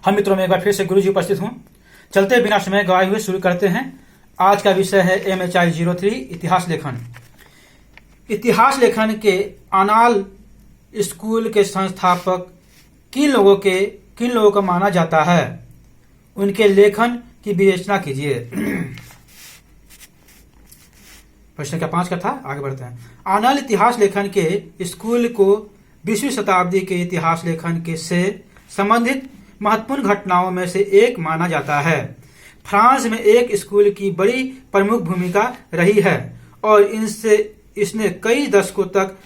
हम मित्रों में एक बार फिर से गुरु जी उपस्थित हूँ। चलते बिना समय गवाए हुए शुरू करते हैं। आज का विषय है MHI 03 इतिहास लेखन। इतिहास लेखन के आनाल स्कूल के संस्थापक किन लोगों को माना जाता है, उनके लेखन की विवेचना कीजिए। प्रश्न का 5 का था, आगे बढ़ते हैं। आनाल इतिहास लेखन के स्कूल को 20वीं शताब्दी के इतिहास लेखन के से संबंधित महत्वपूर्ण घटनाओं में से एक माना जाता है। फ्रांस में एक स्कूल की बड़ी प्रमुख भूमिका रही है और इसने कई दशकों तक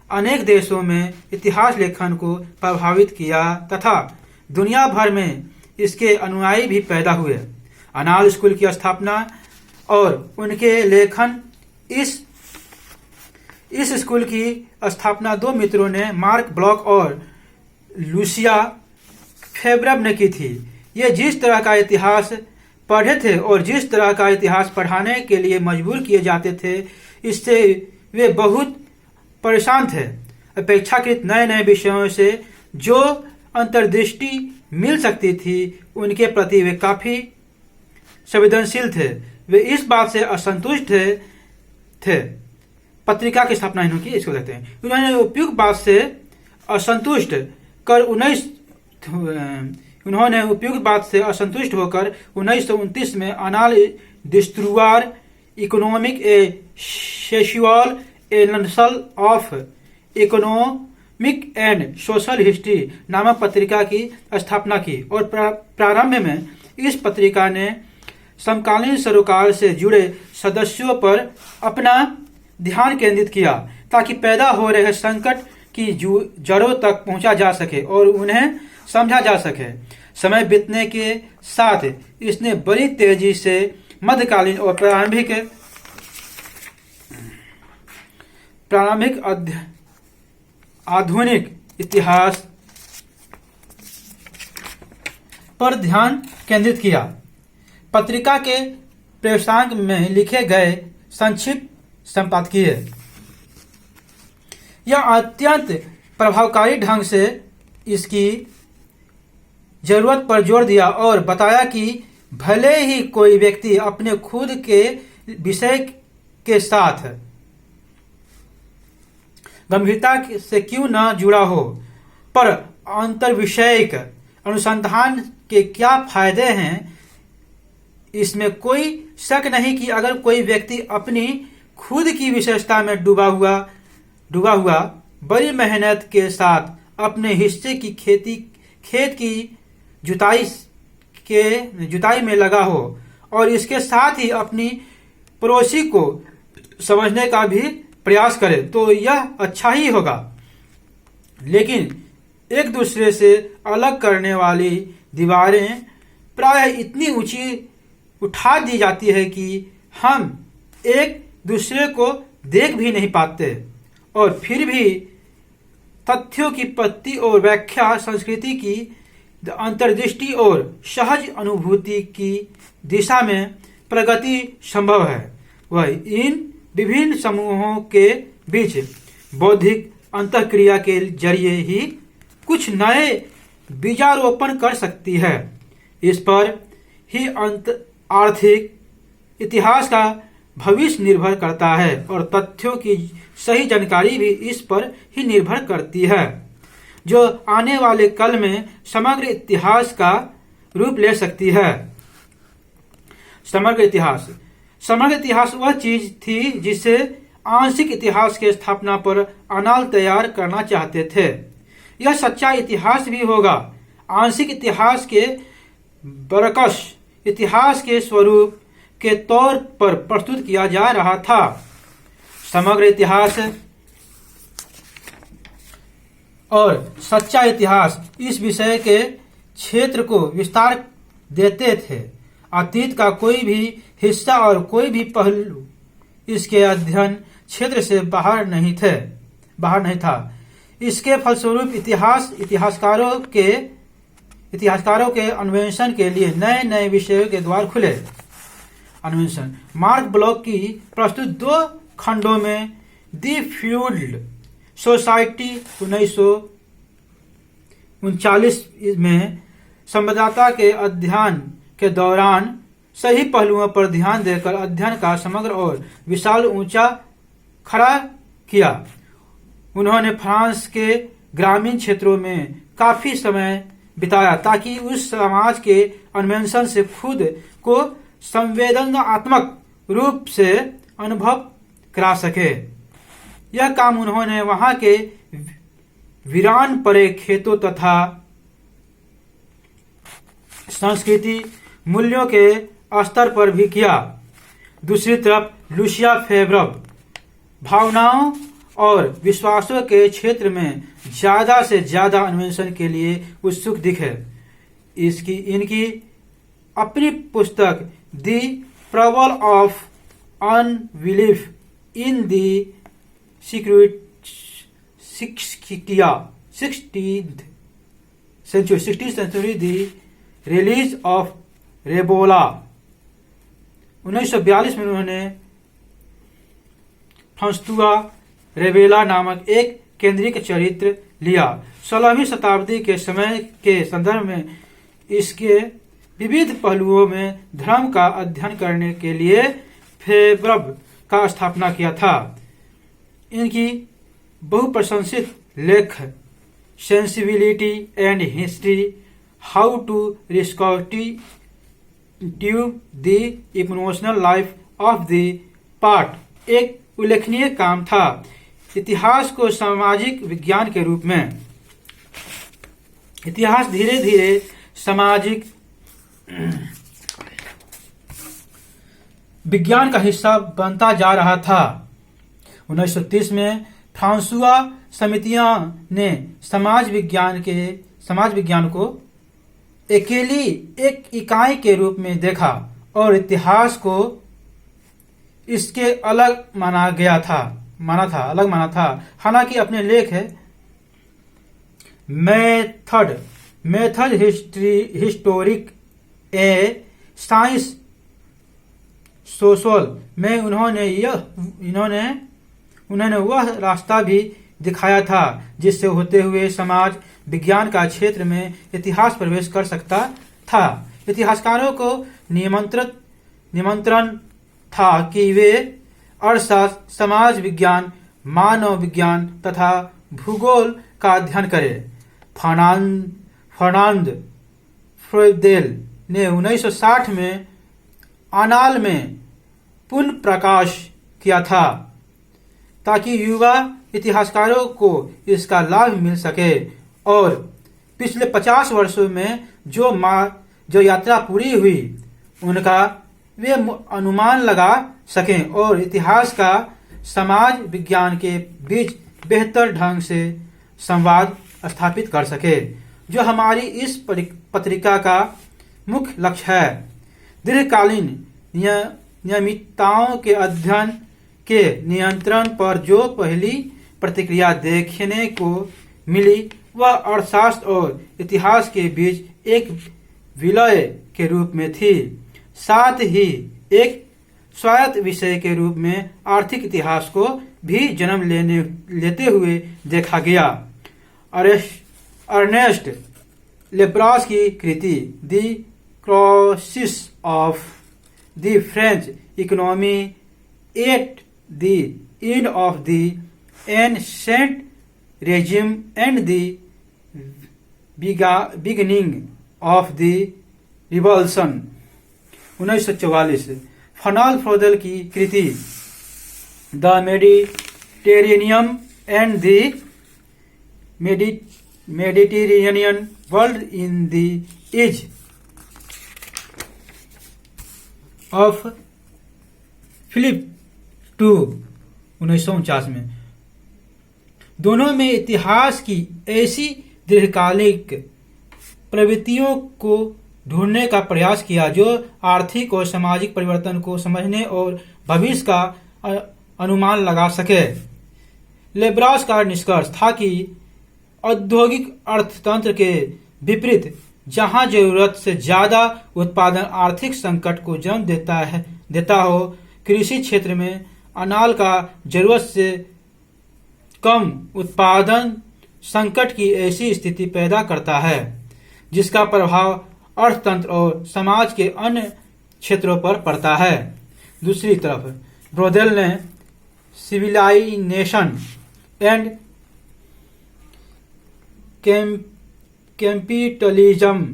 अनेक देशों में इतिहास लेखन को प्रभावित किया तथा दुनिया भर में इसके अनुयायी भी पैदा हुए। आनाल स्कूल की स्थापना और उनके लेखन इस स्कूल की स्थापना दो मित्रों ने, मार्क ब्लॉक और लूसिया फेब्रब ने की थी। ये जिस तरह का इतिहास पढ़े थे और जिस तरह का इतिहास पढ़ाने के लिए मजबूर किए जाते थे, इससे वे बहुत परेशान थे। अपेक्षाकृत नए नए विषयों से जो अंतर्दृष्टि मिल सकती थी, उनके प्रति वे काफी संवेदनशील थे। वे इस बात से असंतुष्ट थे। पत्रिका की स्थापना इन्होंने की, इसको देखते हैं। उन्होंने उपयुक्त बात से असंतुष्ट होकर 1929 में अनाल डिस्ट्रूआर इकोनॉमिक ए सेक्सुअल analysis of economic and social history नामक पत्रिका की स्थापना की और प्रारंभ में इस पत्रिका ने समकालीन सरोकार से जुड़े सदस्यों पर अपना ध्यान केंद्रित किया ताकि पैदा हो रहे संकट की जड़ों तक पहुंचा जा सके और उन्हें समझा जा सके। समय बीतने के साथ इसने बड़ी तेजी से मध्यकालीन और प्रारंभिक आधुनिक इतिहास पर ध्यान केंद्रित किया। पत्रिका के प्रेषांक में लिखे गए संक्षिप्त संपादकीय यह अत्यंत प्रभावकारी ढंग से इसकी जरूरत पर जोर दिया और बताया कि भले ही कोई व्यक्ति अपने खुद के विषय के साथ गंभीरता से क्यों न जुड़ा हो, पर अंतर्विषयक अनुसंधान के क्या फायदे हैं, इसमें कोई शक नहीं कि अगर कोई व्यक्ति अपनी खुद की विशेषता में डूबा हुआ बड़ी मेहनत के साथ अपने हिस्से की खेत की जुताई में लगा हो और इसके साथ ही अपनी पड़ोसी को समझने का भी प्रयास करे, तो यह अच्छा ही होगा। लेकिन एक दूसरे से अलग करने वाली दीवारें प्रायः इतनी ऊंची उठा दी जाती है कि हम एक दूसरे को देख भी नहीं पाते और फिर भी तथ्यों की पत्ती और व्याख्या, संस्कृति की अंतर्दृष्टि और सहज अनुभूति की दिशा में प्रगति संभव है। वह इन विभिन्न समूहों के बीच बौद्धिक अंतःक्रिया के जरिए ही कुछ नए बीजारोपण कर सकती है। इस पर ही आर्थिक इतिहास का भविष्य निर्भर करता है और तथ्यों की सही जानकारी भी इस पर ही निर्भर करती है, जो आने वाले कल में समग्र इतिहास का रूप ले सकती है। समग्र इतिहास वह चीज थी जिसे आंशिक इतिहास के स्थापना पर अनाल तैयार करना चाहते थे। यह सच्चा इतिहास भी होगा। आंशिक इतिहास के बरकस इतिहास के स्वरूप के तौर पर प्रस्तुत किया जा रहा था। समग्र इतिहास और सच्चा इतिहास इस विषय के क्षेत्र को विस्तार देते थे। अतीत का कोई भी हिस्सा और कोई भी पहलू इसके अध्ययन क्षेत्र से बाहर नहीं था। इसके फलस्वरूप इतिहासकारों के अन्वेषण के लिए नए नए विषयों के द्वार खुले। अन्वेषण मार्क ब्लॉक की प्रस्तुत 2 खंडों में दी फ्यूल्ड सोसाइटी 1939 में संवाददाता के अध्ययन के दौरान सही पहलुओं पर ध्यान देकर अध्ययन का समग्र और विशाल ऊंचा खड़ा किया। उन्होंने फ्रांस के ग्रामीण क्षेत्रों में काफी समय बिताया ताकि उस समाज के अन्वेषण से खुद को संवेदनात्मक रूप से अनुभव करा सके। यह काम उन्होंने वहां के वीरान पड़े खेतों तथा संस्कृति मूल्यों के स्तर पर भी किया। दूसरी तरफ लुसिया फेब्रब भावनाओं और विश्वासों के क्षेत्र में ज्यादा से ज्यादा अन्वेषण के लिए उत्सुक दिखे। इनकी अपनी पुस्तक the problem of unbelief in the 16th century the religion of Rabelais 1942 में उन्होंने फ्रांसुआ रेबेला नामक एक केंद्रिक चरित्र लिया। 16वीं शताब्दी के समय के संदर्भ में इसके विविध पहलुओं में धर्म का अध्ययन करने के लिए फेब्रब का स्थापना किया था। इनकी बहुप्रशंसित लेख sensibility and history, how to reconstitute the emotional life of the part एक उल्लेखनीय काम था। इतिहास को सामाजिक विज्ञान के रूप में इतिहास धीरे धीरे सामाजिक विज्ञान का हिस्सा बनता जा रहा था। 1930 में फ्रांसुआ समितियां ने समाज विज्ञान को अकेली एक इकाई के रूप में देखा और इतिहास को इसके अलग माना था। हालांकि अपने लेख है मेथड हिस्टोरिक ए साइंस सोशल में उन्होंने वह रास्ता भी दिखाया था जिससे होते हुए समाज विज्ञान का क्षेत्र में इतिहास प्रवेश कर सकता था। इतिहासकारों को निमंत्रण था कि वे अर्थशास्त्र, समाज विज्ञान, मानव विज्ञान तथा भूगोल का अध्ययन करें। फर्नांड फ्रोइडेल ने 1960 में आनाल में पुनः प्रकाश किया था ताकि युवा इतिहासकारों को इसका लाभ मिल सके और पिछले 50 वर्षों में जो यात्रा पूरी हुई उनका वे अनुमान लगा सकें और इतिहास का समाज विज्ञान के बीच बेहतर ढंग से संवाद स्थापित कर सके, जो हमारी इस पत्रिका का मुख्य लक्ष्य है। दीर्घकालीन नियमितताओं के अध्ययन के नियंत्रण पर जो पहली प्रतिक्रिया देखने को मिली वह अर्थशास्त्र और इतिहास के बीच एक विलय के रूप में थी, साथ ही एक स्वायत्त विषय के रूप में आर्थिक इतिहास को भी जन्म लेते हुए देखा गया। अर्नेस्ट लेब्रास की कृति the crisis of the French economy at the end of the ancient regime and the beginning of the revolution 1944। Fernand Braudel की कृति the Mediterranean and the Mediterranean world in the age of Philip two 1949 में। दोनों में इतिहास की ऐसी दीर्घकालिक प्रवृत्तियों को ढूंढने का प्रयास किया जो आर्थिक और सामाजिक परिवर्तन को समझने और भविष्य का अनुमान लगा सके। लेब्रास का निष्कर्ष था कि औद्योगिक अर्थतंत्र के विपरीत जहां जरूरत से ज्यादा उत्पादन आर्थिक संकट को जन्म देता हो, कृषि क्षेत्र में अनाल का जरूरत से कम उत्पादन संकट की ऐसी स्थिति पैदा करता है। जिसका प्रभाव अर्थतंत्र और समाज के अन्य क्षेत्रों पर पड़ता है। दूसरी तरफ ब्रोदेल ने सिविलाइजेशन एंड कैपिटलिज्म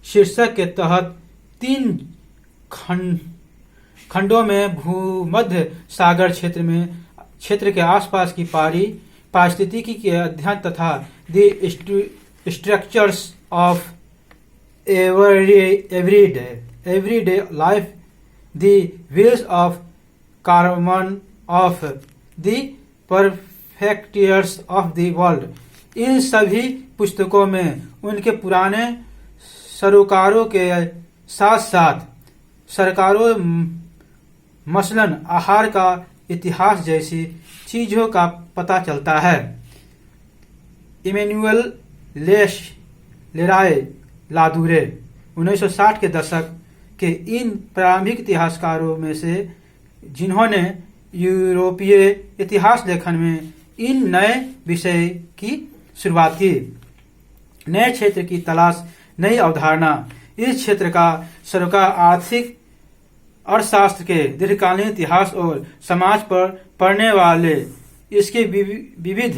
शीर्षक के तहत 3 खंडों में भूमध्य सागर क्षेत्र के आसपास की पारिस्थितिकी के अध्ययन तथा the structures of everyday life, the wheels of कार्बन of the perspective of the world. इन सभी पुस्तकों में उनके पुराने सरोकारों के साथ साथ सरकारों मसलन आहार का इतिहास जैसी चीजों का पता चलता है। इमैनुअल लेराय लादूरे 1960 के दशक के इन प्रारंभिक इतिहासकारों में से जिन्होंने यूरोपीय इतिहास लेखन में इन नए विषय की शुरुआत की। नए क्षेत्र की तलाश, नई अवधारणा। इस क्षेत्र का सरोकार आर्थिक अर्थशास्त्र के दीर्घकालीन इतिहास और समाज पर पड़ने वाले इसके विविध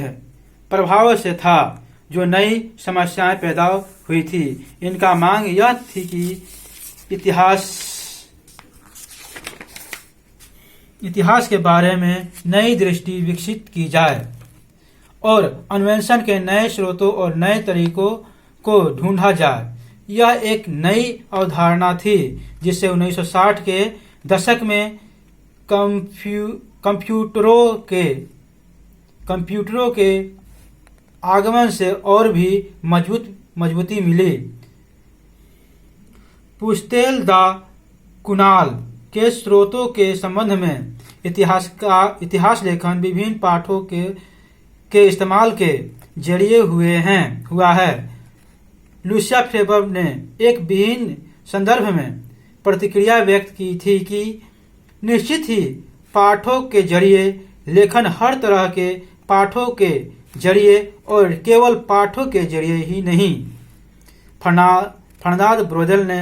प्रभावों से था, जो नई समस्याएं पैदा हुई थी। इनका मांग यह थी कि इतिहास के बारे में नई दृष्टि विकसित की जाए और अन्वेषण के नए स्रोतों और नए तरीकों को ढूंढा जाए। यह एक नई अवधारणा थी जिसे 1960 के दशक में कंप्यूटरों के आगमन से और भी मजबूती मिली। पुस्तेल दा कुनाल के स्रोतों के संबंध में इतिहास लेखन विभिन्न पाठों के इस्तेमाल के जरिए हुआ है। लुसिया फेबर ने एक भिन्न संदर्भ में प्रतिक्रिया व्यक्त की थी कि निश्चित ही पाठों के जरिए लेखन हर तरह के पाठों के जरिए और केवल पाठों के जरिए ही नहीं। फर्नांड ब्रोदेल ने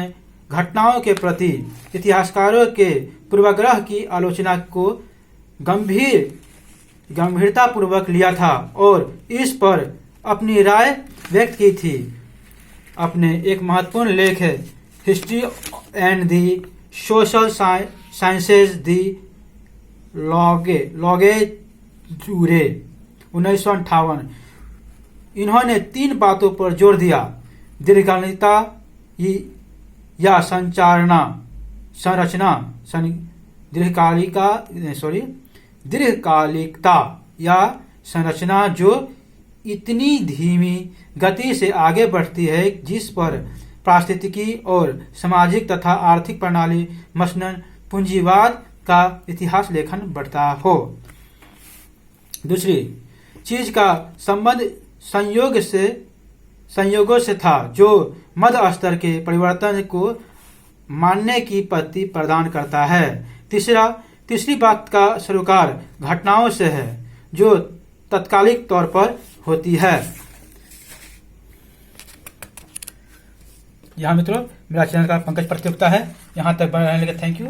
घटनाओं के प्रति इतिहासकारों के पूर्वाग्रह की आलोचना को गंभीरतापूर्वक लिया था और इस पर अपनी राय व्यक्त की थी। अपने एक महत्वपूर्ण लेख है history and the social sciences the longue duree 1958 इन्होंने 3 बातों पर जोर दिया: दीर्घकालिकता या दीर्घकालिकता या संरचना जो इतनी धीमी गति से आगे बढ़ती है जिस पर पारिस्थितिकी और सामाजिक तथा आर्थिक प्रणाली मसलन पूंजीवाद का इतिहास लेखन बढ़ता हो। दूसरी चीज का संबंध संयोगों से था जो मध्य स्तर के परिवर्तन को मानने की पद्धति प्रदान करता है। तीसरी बात का सरोकार घटनाओं से है जो तत्कालिक तौर पर होती है। यहाँ मित्रों, मेरा चैनल का पंकज प्रतियोगिता है। यहाँ तक बने रहने के लिए थैंक यू।